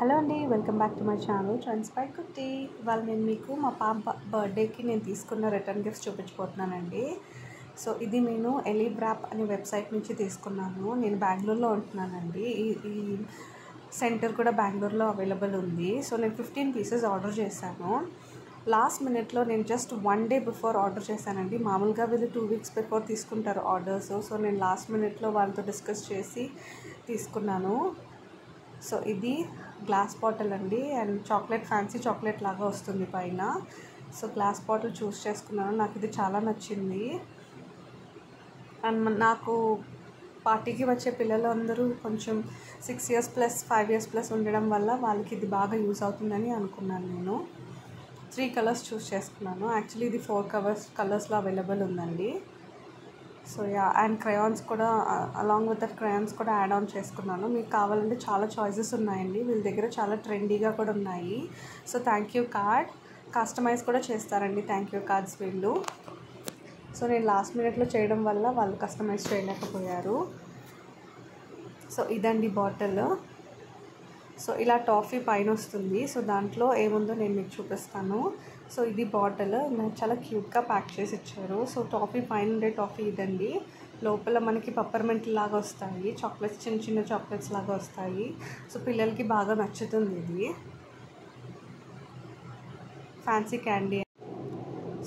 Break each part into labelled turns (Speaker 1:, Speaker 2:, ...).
Speaker 1: Hello అండి, welcome back to my channel trends by కుట్టి. ఇవాళ నేను మీకు మా పాప బర్త్డేకి నేను తీసుకున్న రిటర్న్ గిఫ్ట్స్ చూపించబోతున్నానండి. సో ఇది నేను ఎలీబ్రాప్ అనే వెబ్సైట్ నుంచి తీసుకున్నాను. నేను బెంగళూరులో ఉంటున్నానండి. ఈ సెంటర్ కూడా బెంగళూరులో అవైలబుల్ ఉంది. సో నేను 15 పీసెస్ ఆర్డర్ చేశాను. లాస్ట్ మినిట్లో నేను జస్ట్ 1 డే బిఫోర్ ఆర్డర్ చేశానండి. మామూలుగా వీళ్ళు 2 వీక్స్ బిఫోర్ తీసుకుంటారు ఆర్డర్స్. సో నేను లాస్ట్ మినిట్లో వాళ్ళతో డిస్కస్ చేసి తీసుకున్నాను. సో ఇది గ్లాస్ బాటిల్ అండి, అండ్ చాక్లెట్ ఫ్యాన్సీ చాక్లెట్ లాగా వస్తుంది పైన. సో గ్లాస్ బాటిల్ చూస్ చేసుకున్నాను. నాకు ఇది చాలా నచ్చింది. అండ్ నాకు పార్టీకి వచ్చే పిల్లలు అందరూ కొంచెం 6 years ప్లస్ 5 years ప్లస్ ఉండడం వల్ల వాళ్ళకి ఇది బాగా యూజ్ అవుతుందని అనుకున్నాను. నేను 3 కలర్స్ చూస్ చేసుకున్నాను. యాక్చువల్లీ ఇది 4 కలర్స్లో అవైలబుల్ ఉందండి. సో అండ్ క్రయాన్స్ కూడా అలాంగ్ విత్ దట్ క్రయాన్స్ కూడా యాడ్ ఆన్ చేసుకున్నాను. మీకు కావాలంటే చాలా చాయిసెస్ ఉన్నాయండి. వీళ్ళ దగ్గర చాలా ట్రెండీగా కూడా ఉన్నాయి. So thank you card customize కూడా చేస్తారండి. థ్యాంక్ యూ కార్డ్స్ వీళ్ళు. సో నేను లాస్ట్ మినిట్లో చేయడం వల్ల వాళ్ళు కస్టమైజ్ చేయలేకపోయారు. సో ఇదండి బాటిల్. సో ఇలా టాఫీ పైన వస్తుంది. సో దాంట్లో ఏముందో నేను మీకు చూపిస్తాను. సో ఇది బాటిల్ నాకు చాలా క్యూట్గా ప్యాక్ చేసి ఇచ్చారు. సో టాఫీ పైన ఉండే టాఫీ ఇదండి. లోపల మనకి పప్పర్మెంట్ లాగా వస్తాయి చాక్లెట్స్, చిన్న చిన్న చాక్లెట్స్ లాగా వస్తాయి. సో పిల్లలకి బాగా నచ్చుతుంది. ఇది ఫ్యాన్సీ క్యాండీ.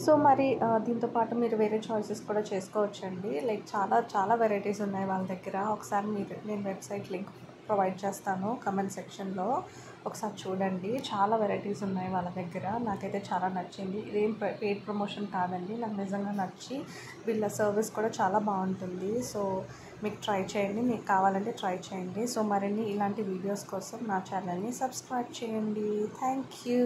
Speaker 1: సో మరి దీంతో పాటు మీరు వేరే చాయిసెస్ కూడా చేసుకోవచ్చండి. లైక్ చాలా చాలా వెరైటీస్ ఉన్నాయి వాళ్ళ దగ్గర. ఒకసారి నేను వెబ్సైట్ లింక్ ప్రొవైడ్ చేస్తాను కమెంట్ సెక్షన్లో, ఒకసారి చూడండి. చాలా వెరైటీస్ ఉన్నాయి వాళ్ళ దగ్గర. నాకైతే చాలా నచ్చింది. ఇదేం పెయిడ్ ప్రమోషన్ కాదండి, నాకు నిజంగా నచ్చి వీళ్ళ సర్వీస్ కూడా చాలా బాగుంటుంది. సో మీకు ట్రై చేయండి, మీకు కావాలంటే ట్రై చేయండి. సో మరిన్ని ఇలాంటి వీడియోస్ కోసం నా ఛానల్ని సబ్స్క్రైబ్ చేయండి. Thank you.